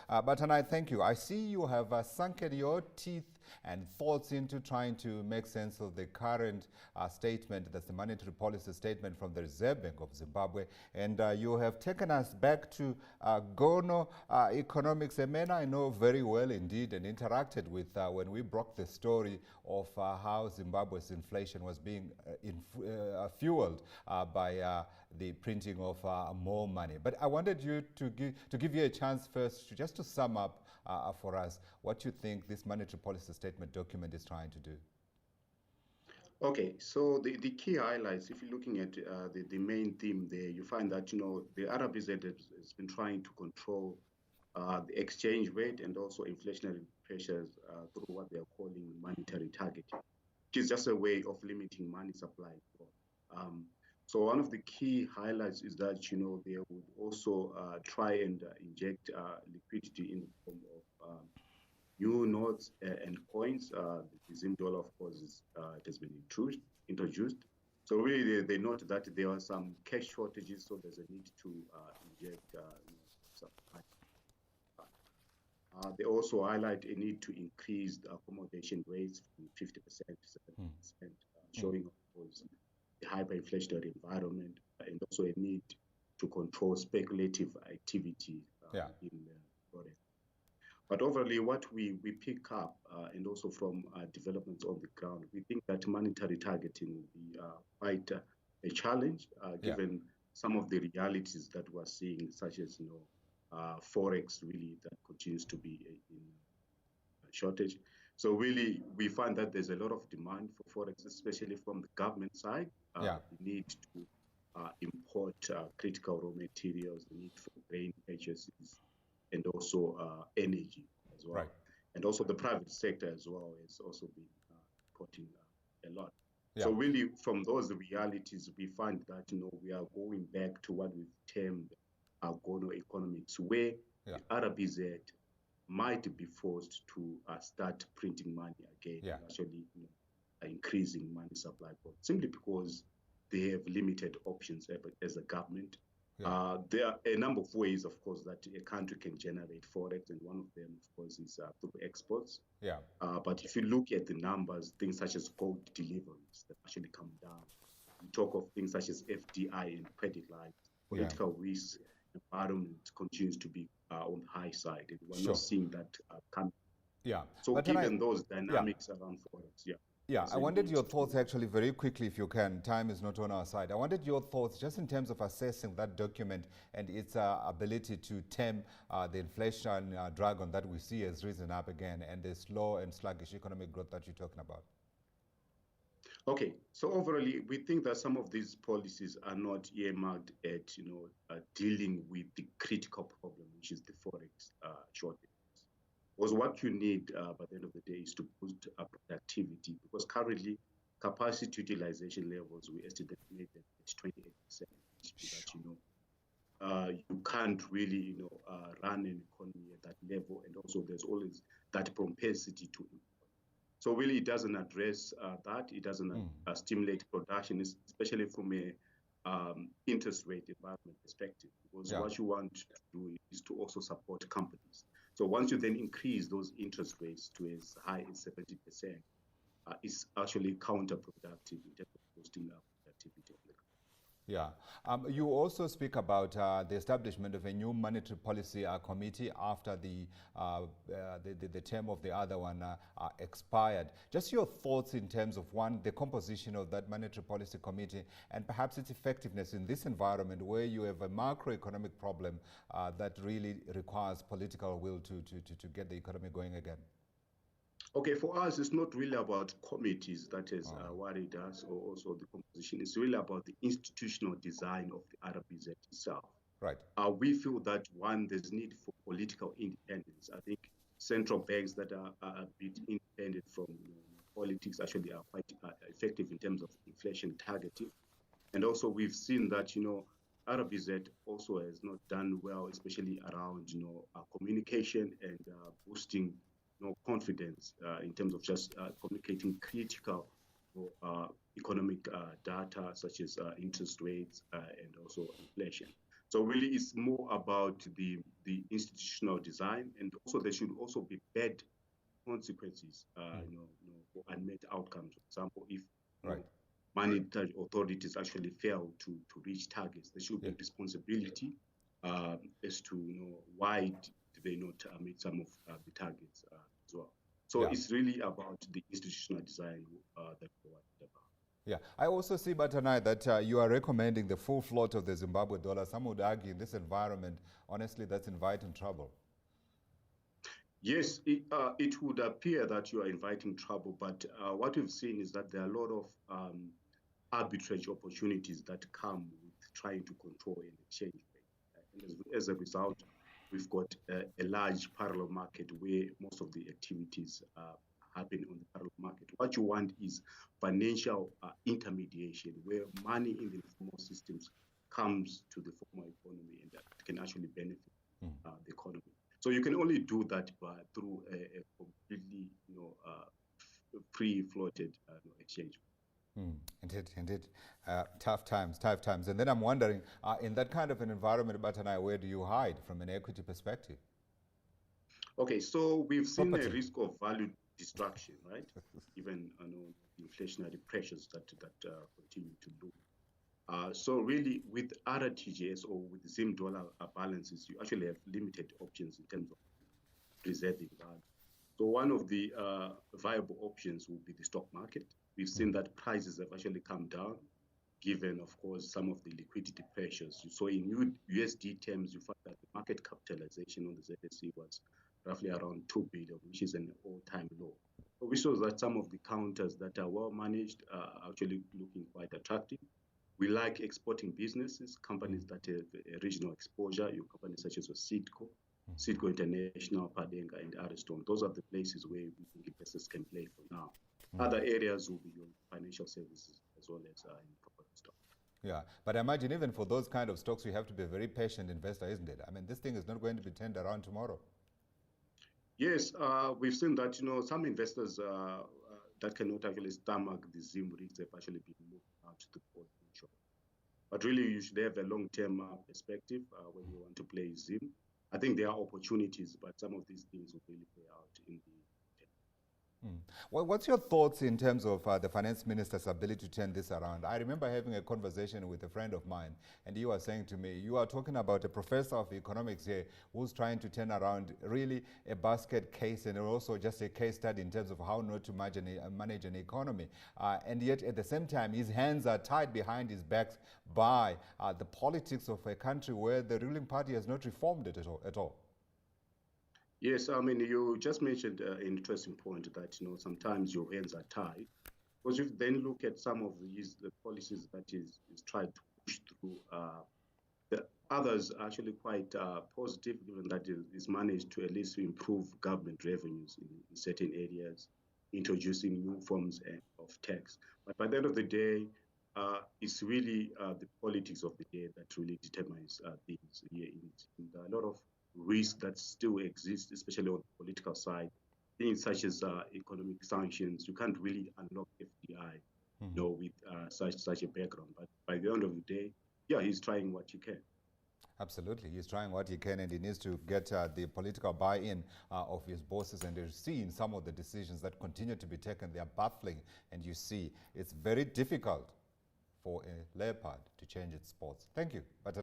But and I thank you. I see you have sunken your teeth and thoughts into trying to make sense of the current statement, that's the monetary policy statement from the Reserve Bank of Zimbabwe. And you have taken us back to Gono economics, a man I know very well indeed and interacted with when we broke the story of how Zimbabwe's inflation was being fueled by the printing of more money. But I wanted you to give you a chance first just to sum up for us what you think this monetary policy statement document is trying to do. Okay, so the key highlights, if you're looking at the main theme there, you find that, the RBZ has been trying to control the exchange rate and also inflationary pressures through what they are calling monetary targeting, which is just a way of limiting money supply. So one of the key highlights is that, they would also try and inject liquidity in the form of new notes and coins. The Zim dollar, of course, it has been introduced. So really, they note that there are some cash shortages, so there's a need to inject some money. They also highlight a need to increase the accommodation rates from 50% to 70%, showing, of course, the hyperinflationary environment, and also a need to control speculative activity in the forex. But overall, what we pick up, and also from developments on the ground, we think that monetary targeting will be quite a challenge, given some of the realities that we're seeing, such as forex really that continues to be in shortage. So really, we find that there's a lot of demand for forex, especially from the government side. The need to import critical raw materials, the need for grain purchases, and also energy as well. Right. And also the private sector as well has also been importing a lot. So really, from those realities, we find that we are going back to what we've termed Gono economics, where the RBZ might be forced to start printing money again, actually increasing money supply, simply because they have limited options as a government. There are a number of ways, of course, that a country can generate forex, and one of them, of course, is through exports. But if you look at the numbers, things such as gold deliveries that actually come down. We talk of things such as FDI and credit lines. Political risk environment continues to be on the high side, and we're not seeing that come. So but given those dynamics around forex, I wanted your thoughts actually very quickly, if you can. Time is not on our side. I wanted your thoughts just in terms of assessing that document and its ability to tame the inflation dragon that we see has risen up again, and the slow and sluggish economic growth that you're talking about. Okay, so overall, we think that some of these policies are not earmarked at dealing with the critical problem, which is the forex shortage. Because what you need by the end of the day is to boost productivity, because currently capacity utilization levels, we estimate at 28%. That you can't really run an economy at that level, and also there's always that propensity to import. So really, it doesn't address that. It doesn't stimulate production, especially from a interest rate environment perspective. Because what you want to do is to also support companies. So once you then increase those interest rates to as high as 70%, it's actually counterproductive in terms of boosting productivity on the ground. You also speak about the establishment of a new monetary policy committee after the term of the other one expired. Just your thoughts in terms of, one, the composition of that monetary policy committee, and perhaps its effectiveness in this environment where you have a macroeconomic problem that really requires political will to get the economy going again. Okay, for us, it's not really about committees, that is what it does, or also the composition. It's really about the institutional design of the RBZ itself. Right. We feel that, one, there's need for political independence. I think central banks that are a bit independent from politics actually are quite effective in terms of inflation targeting. And also we've seen that, RBZ also has not done well, especially around, communication and boosting confidence in terms of just communicating critical economic data such as interest rates and also inflation. So really, it's more about the institutional design, and also there should also be bad consequences, for unmet outcomes. For example, if Right. monetary authorities actually fail to reach targets, there should be responsibility as to why did they not meet some of the targets as well. So it's really about the institutional design that we're worried about. Yeah, I also see, Batanai, that you are recommending the full float of the Zimbabwe dollar. Some would argue in this environment, honestly, that's inviting trouble. Yes, it would appear that you are inviting trouble, but what we've seen is that there are a lot of arbitrage opportunities that come with trying to control an exchange rate. And as a result, we've got a large parallel market where most of the activities happen on the parallel market. What you want is financial intermediation, where money in the informal systems comes to the formal economy and that can actually benefit the economy. So you can only do that through a completely, free floated exchange. Indeed. Tough times. And then I'm wondering, in that kind of an environment, Batanai, where do you hide from an equity perspective? Okay, so we've seen a risk of value destruction, right? Given inflationary pressures that continue to loom. So really, with RTGS or with Zim dollar balances, you actually have limited options in terms of preserving value. So one of the viable options will be the stock market. We've seen that prices have actually come down, given, of course, some of the liquidity pressures. So in USD terms, you find that the market capitalization on the ZSE was roughly around 2 billion, which is an all-time low. So we saw that some of the counters that are well managed are actually looking quite attractive. We like exporting businesses, companies that have a regional exposure, your companies such as Sidco International, Padenga, and Ariston. Those are the places where we think investors can play for now. Other areas will be your financial services as well as in property stock. Yeah, but I imagine even for those kind of stocks, you have to be a very patient investor, isn't it? I mean, this thing is not going to be turned around tomorrow. Yes, we've seen that, some investors that cannot actually stomach the Zim risks have actually been moved out to the board. But really, you should have a long-term perspective when you want to play Zim. I think there are opportunities, but some of these things will really play out in the. Well, what's your thoughts in terms of the finance minister's ability to turn this around? I remember having a conversation with a friend of mine, and you were saying to me, you are talking about a professor of economics here who's trying to turn around really a basket case and also just a case study in terms of how not to manage an economy. And yet, at the same time, his hands are tied behind his back by the politics of a country where the ruling party has not reformed it at all. Yes, I mean, you just mentioned an interesting point that, sometimes your hands are tied. Because if you then look at some of the policies that is tried to push through, the others are actually quite positive, given that it's managed to at least improve government revenues in certain areas, introducing new forms of tax. But by the end of the day, it's really the politics of the day that really determines things here. A lot of risk that still exists, especially on the political side, things such as economic sanctions. You can't really unlock FDI, with such a background. But by the end of the day, yeah, he's trying what he can. Absolutely, he's trying what he can, and he needs to get the political buy-in of his bosses. And they're seeing some of the decisions that continue to be taken. They are baffling, and you see it's very difficult for a leopard to change its spots. Thank you.